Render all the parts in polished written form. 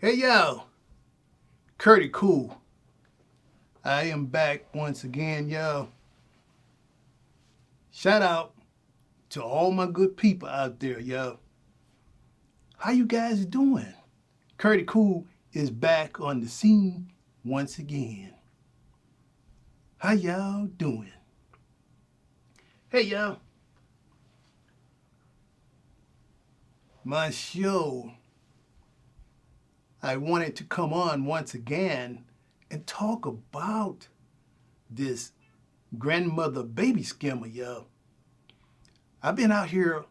Hey yo, Curdy Cool. I am back once again, yo. Shout out to all my good people out there, yo. How you guys doing? Curdy Cool is back on the scene once again. How y'all doing? Hey yo, my show. I wanted to come on once again and talk about this grandmother baby scammer, yo. I've been out here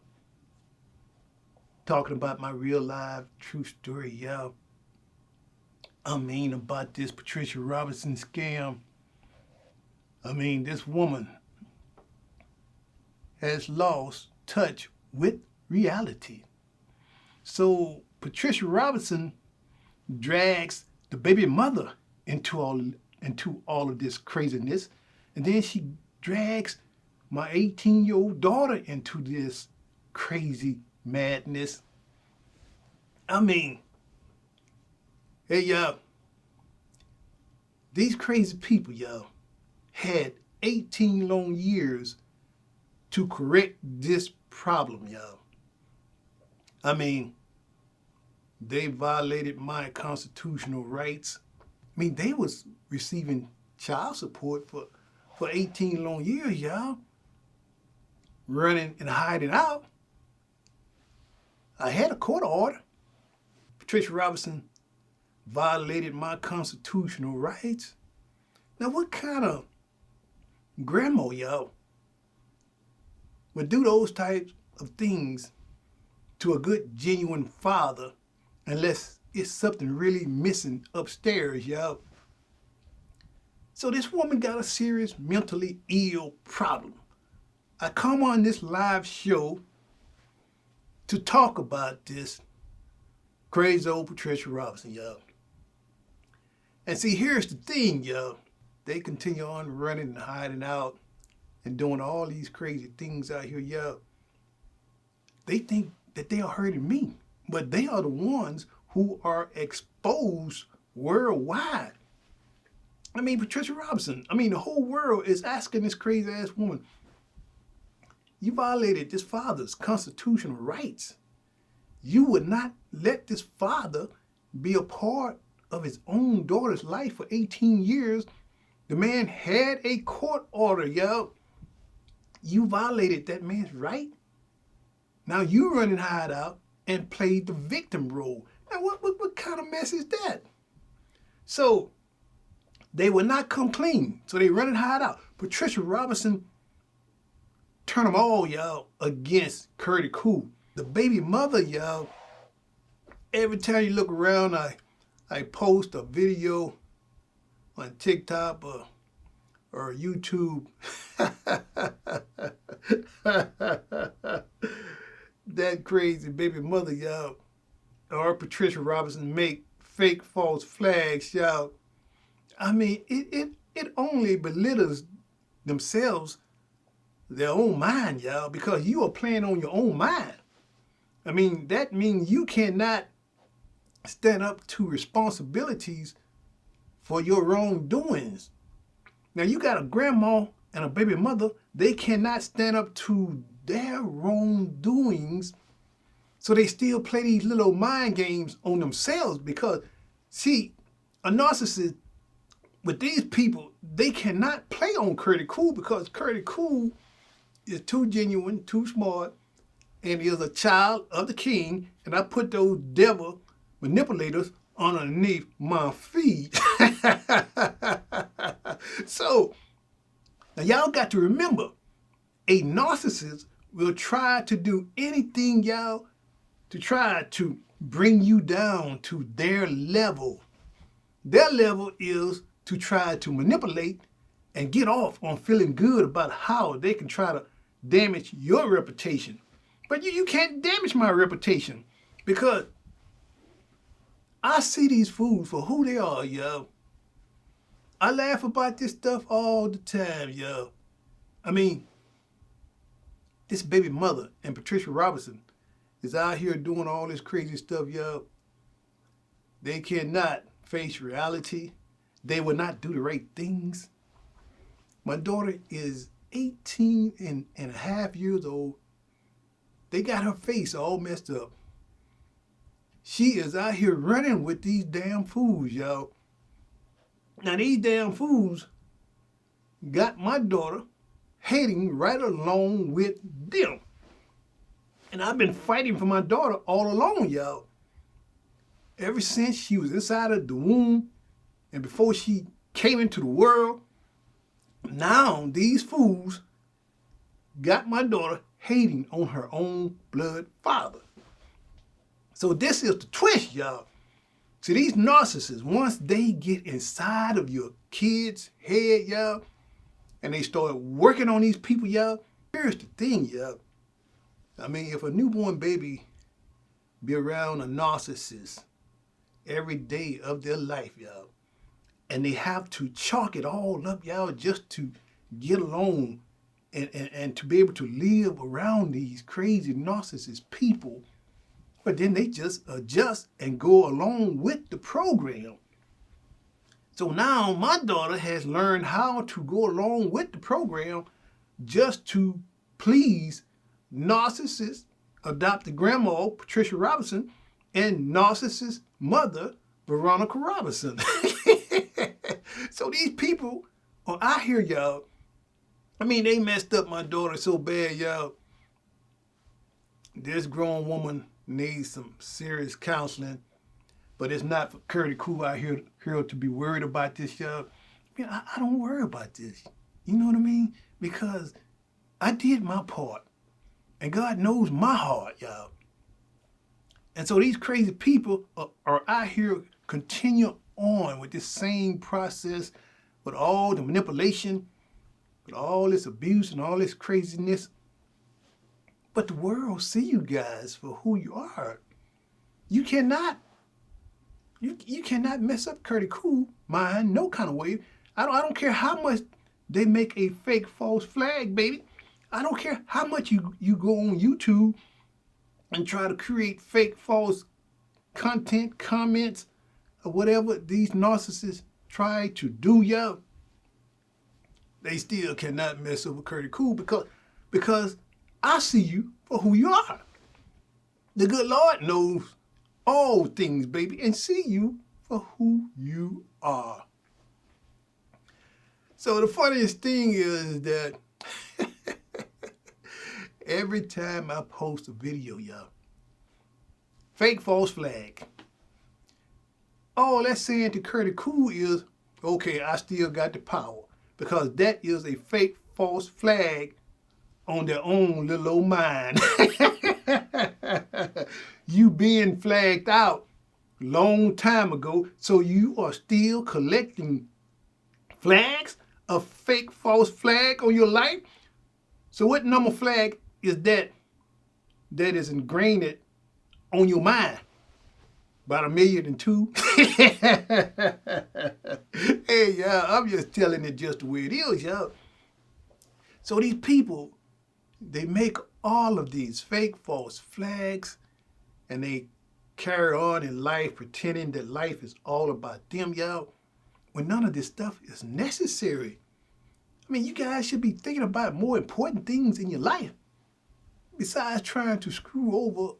talking about my real life true story, yo. About this Patricia Robinson scam. This woman has lost touch with reality. So Patricia Robinson drags the baby mother into all of this craziness, and then she drags my 18-year-old daughter into this crazy madness. Hey y'all, these crazy people, y'all, had 18 long years to correct this problem, y'all. They violated my constitutional rights. They was receiving child support for 18 long years, y'all. Running and hiding out. I had a court order. Patricia Robinson violated my constitutional rights. Now, what kind of grandma, y'all, would do those types of things to a good, genuine father unless it's something really missing upstairs, y'all? So this woman got a serious mentally ill problem. I come on this live show to talk about this crazy old Patricia Robinson, y'all. And see, here's the thing, y'all. They continue on running and hiding out and doing all these crazy things out here, y'all. They think that they are hurting me, but they are the ones who are exposed worldwide. Patricia Robinson, the whole world is asking this crazy ass woman, you violated this father's constitutional rights. You would not let this father be a part of his own daughter's life for 18 years. The man had a court order, yo. You violated that man's right. Now you run and hide out and play the victim role. Now what kind of mess is that? So they would not come clean. So they run and hide out. Patricia Robinson turn them all, y'all, against Curdy Cool. The baby mother, y'all, every time you look around, I post a video on TikTok or YouTube. That crazy baby mother, y'all, or Patricia Robinson make fake false flags, y'all. It only belittles themselves, their own mind, y'all, because you are playing on your own mind. That means you cannot stand up to responsibilities for your wrongdoings. Now, you got a grandma and a baby mother, they cannot stand up to their wrongdoings, so they still play these little mind games on themselves because, see, a narcissist, with these people, they cannot play on Curdy Cool because Curdy Cool is too genuine, too smart, and is a child of the king, and I put those devil manipulators underneath my feet. So, now y'all got to remember, a narcissist will try to do anything, y'all, to try to bring you down to their level. Their level is to try to manipulate and get off on feeling good about how they can try to damage your reputation. But you can't damage my reputation because I see these fools for who they are, yo. I laugh about this stuff all the time, yo. This baby mother and Patricia Robinson is out here doing all this crazy stuff, yo. They cannot face reality. They will not do the right things. My daughter is 18 and a half years old. They got her face all messed up. She is out here running with these damn fools, y'all. Now, these damn fools got my daughter hating right along with them. And I've been fighting for my daughter all along, y'all. Ever since she was inside of the womb and before she came into the world, now these fools got my daughter hating on her own blood father. So this is the twist, y'all. See, these narcissists, once they get inside of your kid's head, y'all, and they start working on these people, y'all, here's the thing, y'all. I mean, if a newborn baby be around a narcissist every day of their life, y'all, and they have to chalk it all up, y'all, just to get along and to be able to live around these crazy narcissist people, but then they just adjust and go along with the program. So now my daughter has learned how to go along with the program just to please narcissist adopted grandma, Patricia Robinson, and narcissist mother, Veronica Robinson. So these people are out here, y'all. I mean, they messed up my daughter so bad, y'all. This grown woman needs some serious counseling, but it's not for Curdy Cool out here to be worried about this, y'all. I mean, I don't worry about this. You know what I mean? Because I did my part, and God knows my heart, y'all. And so these crazy people are out here continue on with this same process, with all the manipulation, with all this abuse and all this craziness. But the world see you guys for who you are. You cannot mess up Curdy Cool mind no kind of way. I don't care how much they make a fake false flag, baby. I don't care how much you go on YouTube and try to create fake false content, comments, or whatever these narcissists try to do, y'all. They still cannot mess up with Curdy Cool because I see you for who you are. The good Lord knows all things, baby, and see you for who you are. So the funniest thing is that every time I post a video, y'all, fake false flag, all that's saying to Curdy Cool is, okay, I still got the power, because that is a fake false flag on their own little old mind. You being flagged out long time ago, so you are still collecting flags, a fake false flag on your life. So what number flag is that is ingrained on your mind? About 1,000,002. Hey, y'all, I'm just telling it just the way it is, y'all. So these people, they make all of these fake false flags, and they carry on in life pretending that life is all about them, y'all, when none of this stuff is necessary. I mean, you guys should be thinking about more important things in your life besides trying to screw over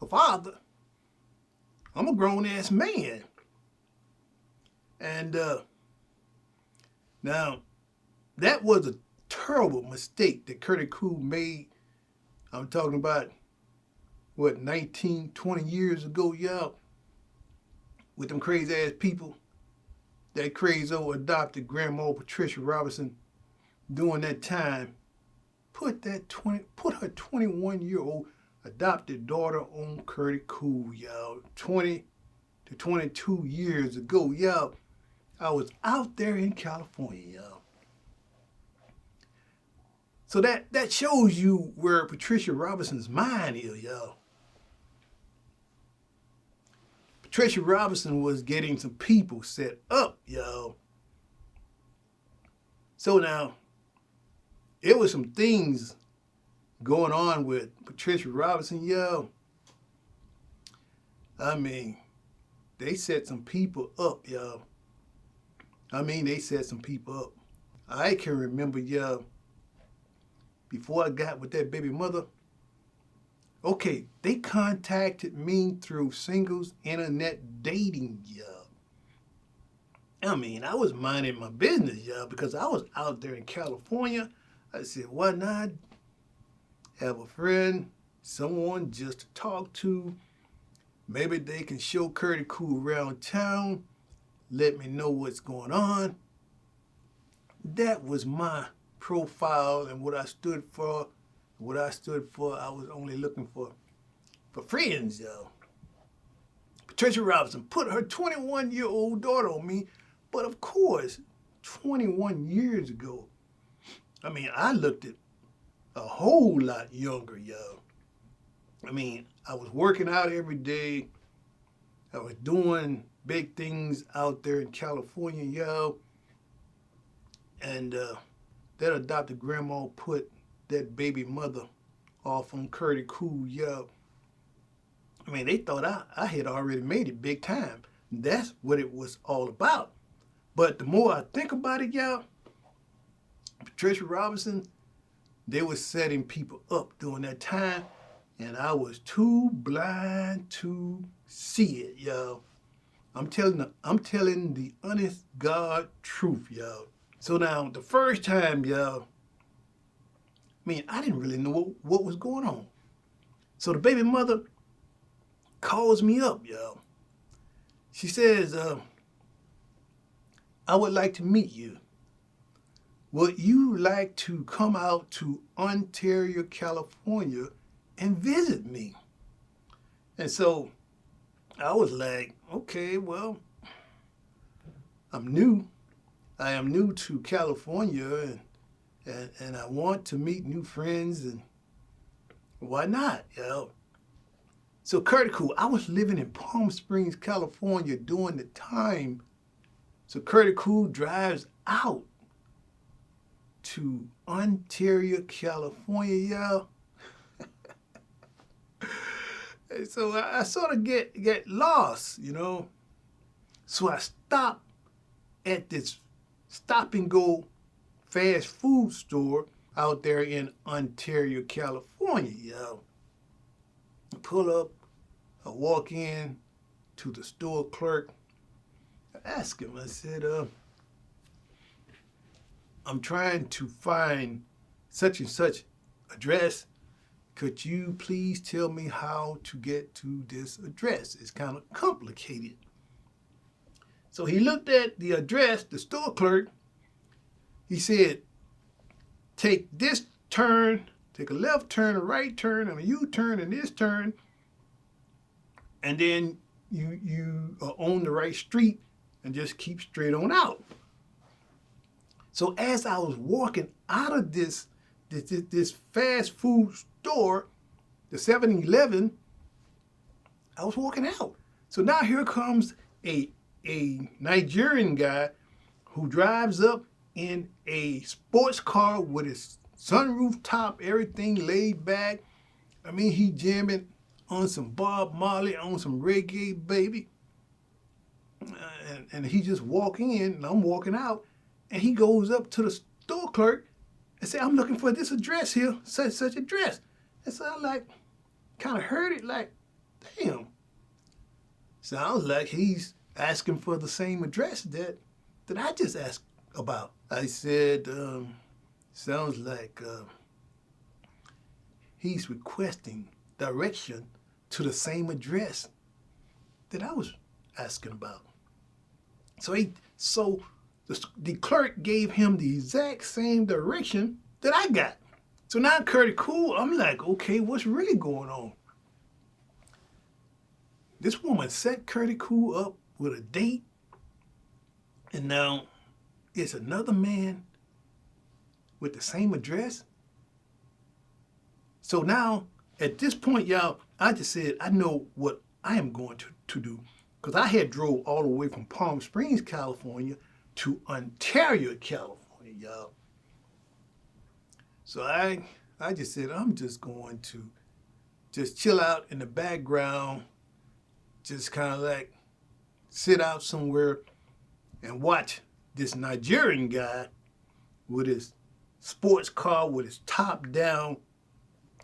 a father. I'm a grown-ass man. And now, that was a terrible mistake that Curdy Cool made. I'm talking about, 19, 20 years ago, y'all, with them crazy-ass people, that crazy old adopted grandma Patricia Robinson during that time, put her 21-year-old adopted daughter on Curdy Cool, y'all. 20 to 22 years ago, y'all. I was out there in California, y'all. So that shows you where Patricia Robinson's mind is, y'all. Patricia Robinson was getting some people set up, y'all. So now, it was some things going on with Patricia Robinson, y'all. I mean, they set some people up, y'all. I mean, they set some people up. I can remember, y'all, before I got with that baby mother, okay, they contacted me through singles internet dating, y'all. I mean, I was minding my business, y'all, because I was out there in California. I said, why not have a friend, someone just to talk to? Maybe they can show Curdy Cool around town, let me know what's going on. That was my profile and what I stood for. What I stood for, I was only looking for friends, y'all. Patricia Robinson put her 21-year-old daughter on me, but of course, 21 years ago, I mean, I looked at a whole lot younger, y'all. I mean, I was working out every day. I was doing big things out there in California, y'all. And that adopted grandma put that baby mother off on Curdy Cool, y'all. I mean, they thought I had already made it big time. That's what it was all about. But the more I think about it, y'all, Patricia Robinson, they were setting people up during that time, and I was too blind to see it, y'all. I'm telling the honest God truth, y'all. So now, the first time, y'all, I mean, I didn't really know what was going on. So the baby mother calls me up, y'all. She says, I would like to meet you. Would you like to come out to Ontario, California and visit me? And so I was like, okay, well, I'm new. I am new to California and I want to meet new friends, and why not, yo? So Curdy Cool, I was living in Palm Springs, California during the time. So Curdy Cool drives out to Ontario, California, y'all. And so I sort of get lost, you know. So I stopped at this stop and go fast food store out there in Ontario, California, y'all. I pull up, I walk in to the store clerk. I ask him, I said, I'm trying to find such and such address. Could you please tell me how to get to this address? It's kind of complicated. So he looked at the address, the store clerk. He said, take this turn, take a left turn, a right turn, and a U-turn, and this turn, and then you are on the right street and just keep straight on out. So as I was walking out of this fast food store, the 7-Eleven, I was walking out. So now here comes a Nigerian guy who drives up in a sports car with his sunroof top, everything laid back. I mean, he jamming on some Bob Marley, on some reggae, baby. And he just walking in, and I'm walking out, and he goes up to the store clerk and say, I'm looking for this address here, such address. And so I like, kind of heard it like, damn. Sounds like he's asking for the same address that I just asked about. I said, sounds like he's requesting direction to the same address that I was asking about. So the clerk gave him the exact same direction that I got. So now Curdy Cool, I'm like, okay, what's really going on? This woman set Curdy Cool up with a date, and now it's another man with the same address. So now, at this point, y'all, I just said, I know what I am going to do. Because I had drove all the way from Palm Springs, California to Ontario, California, y'all. So I just said, I'm just going to just chill out in the background, just kind of like sit out somewhere and watch this Nigerian guy with his sports car with his top down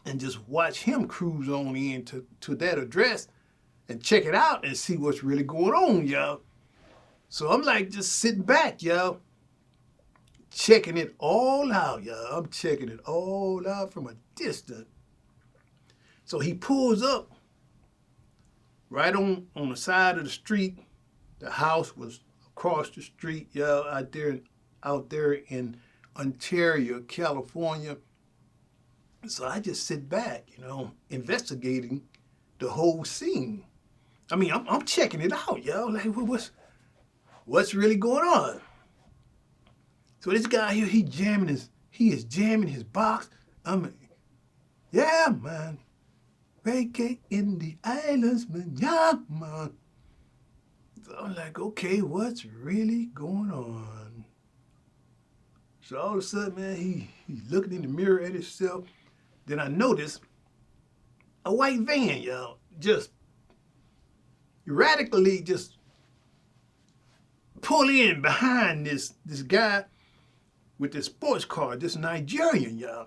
and just watch him cruise on in to that address and check it out and see what's really going on, y'all. So I'm like just sitting back, y'all, checking it all out, y'all. I'm checking it all out from a distance. So he pulls up right on the side of the street. The house was across the street, y'all, out there in Ontario, California. So I just sit back, investigating the whole scene. I mean, I'm checking it out, y'all. Like, what's really going on? So this guy here, he is jamming his box. Yeah, man. Reggae in the islands, man. Yeah, man. So I'm like, okay, what's really going on? So all of a sudden, man, he's looking in the mirror at himself. Then I noticed a white van, y'all, just erratically just pull in behind this guy with this sports car, this Nigerian, y'all.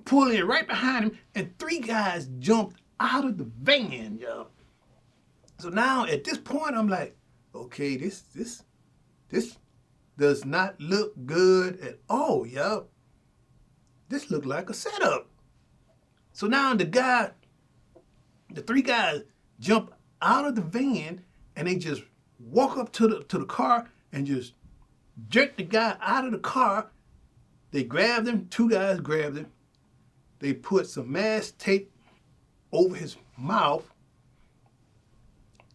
Pull in right behind him, and 3 guys jumped out of the van, y'all. So now at this point, I'm like, okay, this does not look good at all, y'all. This looked like a setup. So now the 3 guys jump out of the van and they just walk up to the car and just jerk the guy out of the car. They grabbed him, 2 guys grabbed him. They put some mask tape over his mouth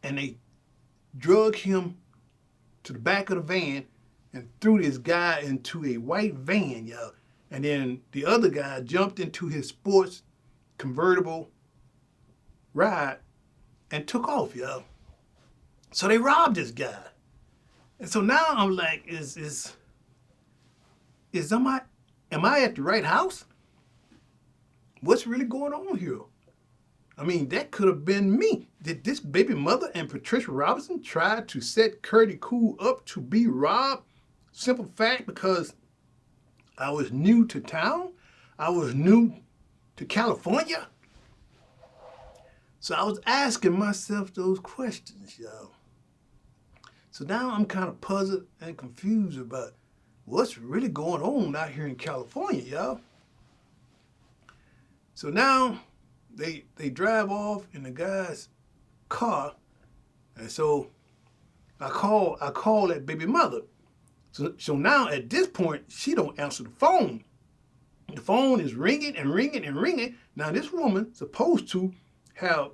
and they drug him to the back of the van and threw this guy into a white van, y'all. And then the other guy jumped into his sports convertible ride and took off, y'all. So they robbed this guy. And so now I'm like, am I at the right house? What's really going on here? I mean, that could have been me. Did this baby mother and Patricia Robinson try to set CURTIEECOOL up to be robbed? Simple fact, because I was new to town. I was new to California. So I was asking myself those questions, y'all. So now I'm kind of puzzled and confused about what's really going on out here in California, y'all. So now they drive off in the guy's car, and so I call that baby mother. So now at this point, she don't answer the phone. The phone is ringing and ringing and ringing. Now this woman's supposed to have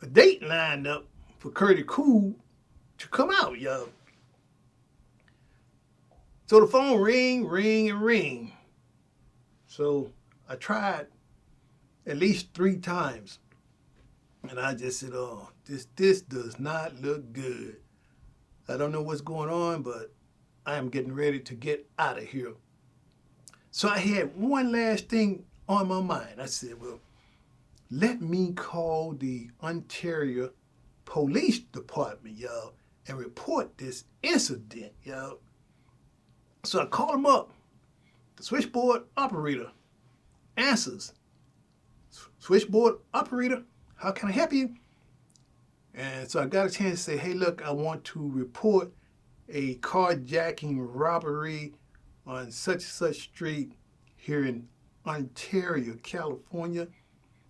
a date lined up for CURTIEECOOL to come out, y'all. So the phone ring, ring, and ring. So I tried at least 3 times. And I just said, oh, this does not look good. I don't know what's going on, but I am getting ready to get out of here. So I had one last thing on my mind. I said, well, let me call the Ontario Police Department, y'all, and report this incident, y'all. So I called him up. The switchboard operator answers. Switchboard operator, how can I help you? And so I got a chance to say, hey, look, I want to report a carjacking robbery on such and such street here in Ontario, California.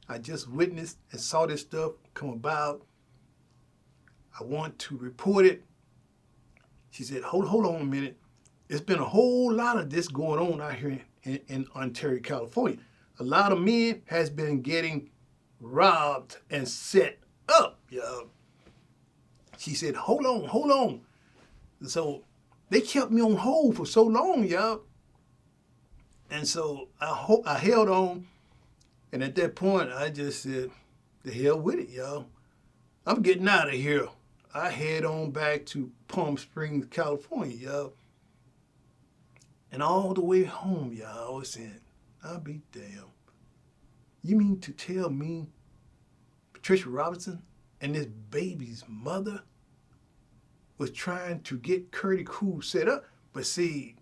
I just witnessed and saw this stuff come about. I want to report it. She said, hold on a minute. There's been a whole lot of this going on out here in Ontario, California. A lot of men has been getting robbed and set up, y'all. She said, hold on. So they kept me on hold for so long, y'all. And so I held on. And at that point, I just said, the hell with it, y'all. I'm getting out of here. I head on back to Palm Springs, California, y'all. And all the way home, y'all, I was saying, I'll be damned. You mean to tell me Patricia Robinson and this baby's mother was trying to get Curtie Cool set up. But see,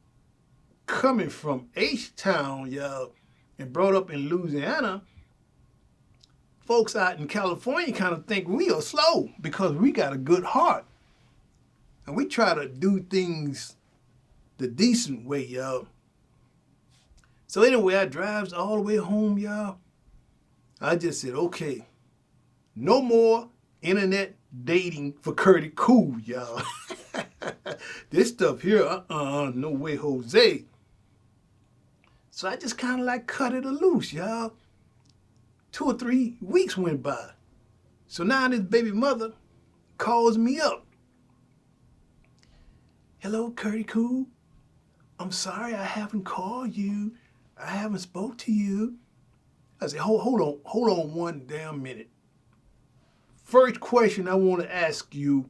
coming from H-Town, y'all, and brought up in Louisiana, folks out in California kind of think we are slow because we got a good heart. And we try to do things the decent way, y'all. So anyway, I drives all the way home, y'all. I just said, okay, no more internet dating for Curtie Cool, y'all. This stuff here, no way, Jose. So I just kind of like cut it loose, y'all. 2 or 3 weeks went by. So now this baby mother calls me up. Hello, Curtie Cool. I'm sorry I haven't called you. I haven't spoke to you. I said, hold on one damn minute. First question I want to ask you,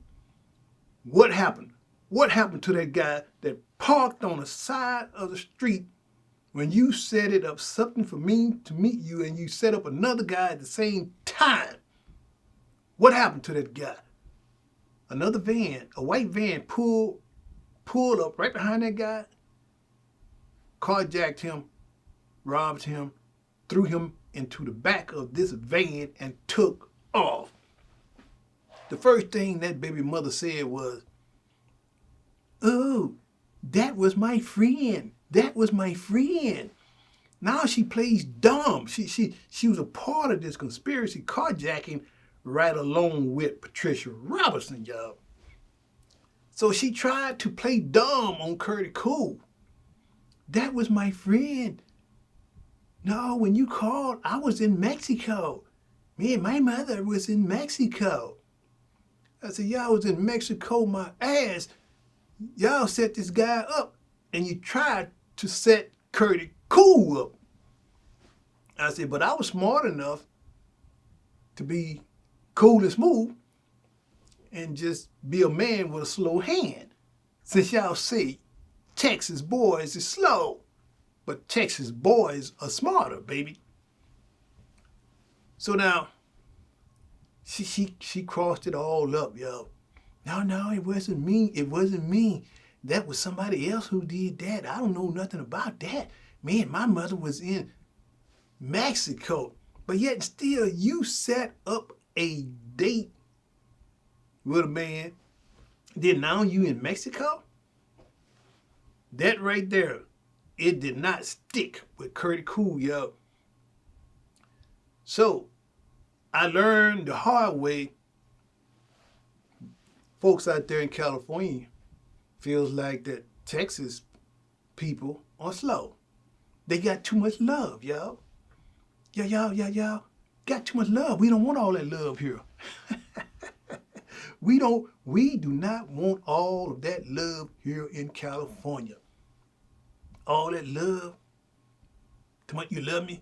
what happened? What happened to that guy that parked on the side of the street when you set it up something for me to meet you and you set up another guy at the same time? What happened to that guy? Another van, a white van pulled up right behind that guy, carjacked him, robbed him, threw him into the back of this van and took off. The first thing that baby mother said was, oh, that was my friend. That was my friend. Now she plays dumb. She was a part of this conspiracy carjacking right along with Patricia Robinson, y'all. So she tried to play dumb on Curtie Cool. That was my friend. No, when you called, I was in Mexico. Me and my mother was in Mexico. I said, y'all was in Mexico, my ass. Y'all set this guy up and you tried to set Curtie Cool up. I said, but I was smart enough to be cool and smooth and just be a man with a slow hand. Since y'all say Texas boys is slow, but Texas boys are smarter, baby. So now, she crossed it all up, yo. No, it wasn't me. It wasn't me. That was somebody else who did that. I don't know nothing about that. Man, my mother was in Mexico. But yet still, you set up a date with a man. Then now you in Mexico? That right there, it did not stick with Curtie Cool, yo. So, I learned the hard way. Folks out there in California feels like that Texas people are slow. They got too much love, y'all. Y'all got too much love. We don't want all that love here. We do not want all of that love here in California. All that love. Too much you love me.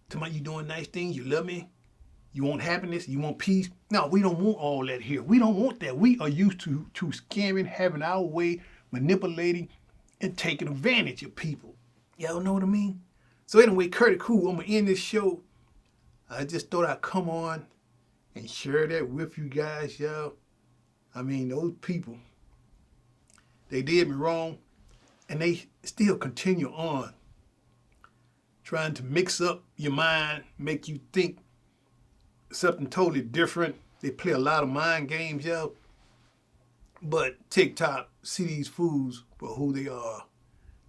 Too much you doing nice things. You love me. You want happiness. You want peace. No, we don't want all that here. We don't want that. We are used to scamming, having our way, manipulating, and taking advantage of people. Y'all know what I mean? So anyway, Curtie Cool, I'm going to end this show. I just thought I'd come on and share that with you guys, y'all. I mean, those people, they did me wrong, and they still continue on trying to mix up your mind, make you think something totally different. They play a lot of mind games, yo. But TikTok see these fools for who they are.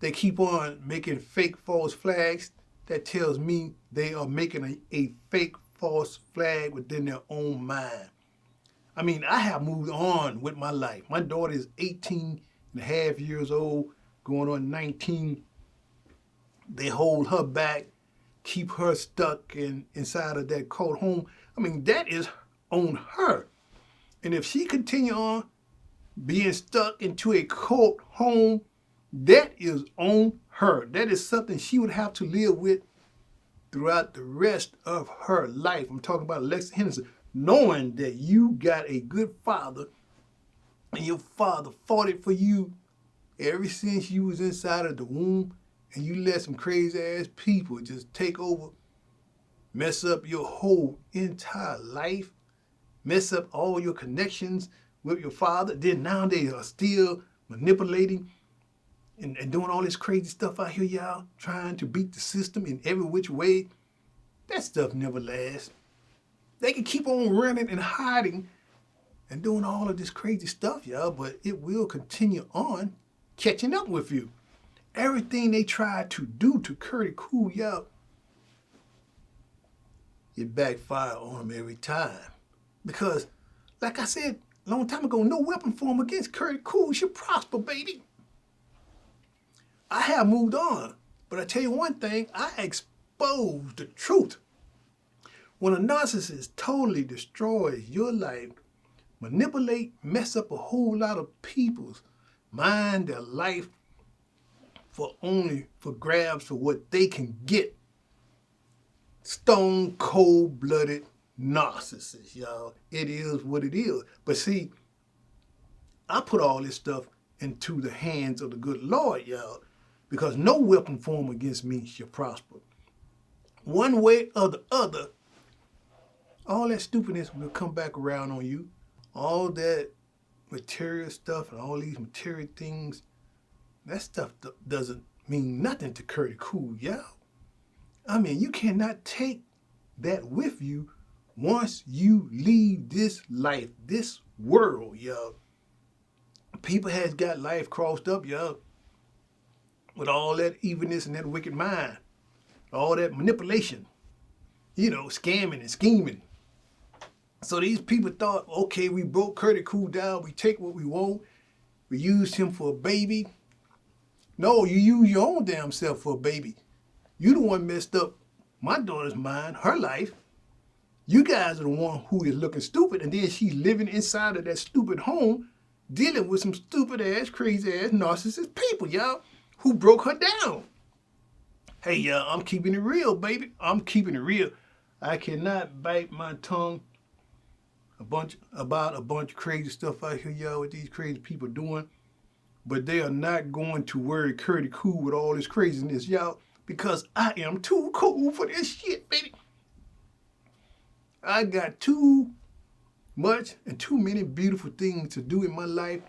They keep on making fake false flags. That tells me they are making a fake false flag within their own mind. I mean, I have moved on with my life. My daughter is 18 and a half years old, going on 19. They hold her back, keep her stuck inside of that cold home. I mean, that is on her. And if she continue on being stuck into a cold home, that is on her. That is something she would have to live with throughout the rest of her life. I'm talking about Alexa Henderson, knowing that you got a good father and your father fought it for you ever since you was inside of the womb, and you let some crazy ass people just take over, mess up your whole entire life, mess up all your connections with your father. Then now they are still manipulating and doing all this crazy stuff out here, y'all, trying to beat the system in every which way. That stuff never lasts. They can keep on running and hiding and doing all of this crazy stuff, y'all, but it will continue on catching up with you. Everything they try to do to Curtis Cool, y'all, it backfire on them every time. Because, like I said a long time ago, no weapon formed against Curtis Cool should prosper, baby. I have moved on, but I tell you one thing, I exposed the truth. When a narcissist totally destroys your life, manipulate, mess up a whole lot of people's mind, their life, for grabs for what they can get. Stone cold-blooded narcissist, y'all. It is what it is. But see, I put all this stuff into the hands of the good Lord, y'all, because no weapon formed against me shall prosper. One way or the other, all that stupidness will come back around on you. All that material stuff and all these material things, that stuff doesn't mean nothing to Curtis Cool, y'all. I mean, you cannot take that with you once you leave this life, this world, y'all. People has got life crossed up, y'all, with all that evilness and that wicked mind, all that manipulation, scamming and scheming. So these people thought, okay, we broke Curtis Cool down, we take what we want, we used him for a baby. No, you use your own damn self for a baby. You the one messed up my daughter's mind, her life. You guys are the one who is looking stupid, and then she's living inside of that stupid home, dealing with some stupid ass, crazy ass, narcissist people, y'all, who broke her down. Hey, y'all, I'm keeping it real, baby. I'm keeping it real. I cannot bite my tongue about a bunch of crazy stuff out here, y'all, with these crazy people doing. But they are not going to worry Curtis Cool with all this craziness, y'all, because I am too cool for this shit, baby. I got too much and too many beautiful things to do in my life.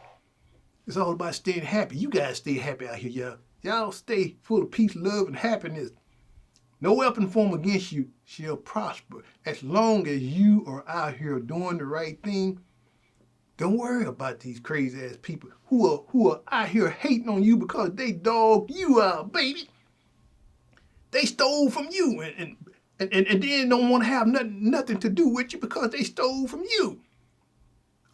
It's all about staying happy. You guys stay happy out here, y'all. Y'all stay full of peace, love, and happiness. No weapon formed against you shall prosper. As long as you are out here doing the right thing, don't worry about these crazy ass people who are out here hating on you because they dogged you out, baby. They stole from you and then don't want to have nothing to do with you because they stole from you.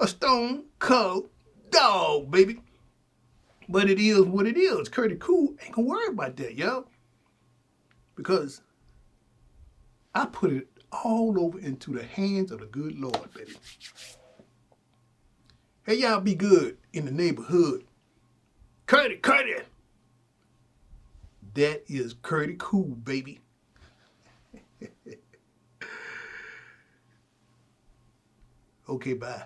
A stone cold dog, baby. But it is what it is. Curtis Cool ain't gonna worry about that, y'all. Because I put it all over into the hands of the good Lord, baby. Hey, y'all be good in the neighborhood. Curtis. That is Curtis Cool, baby. Okay, bye.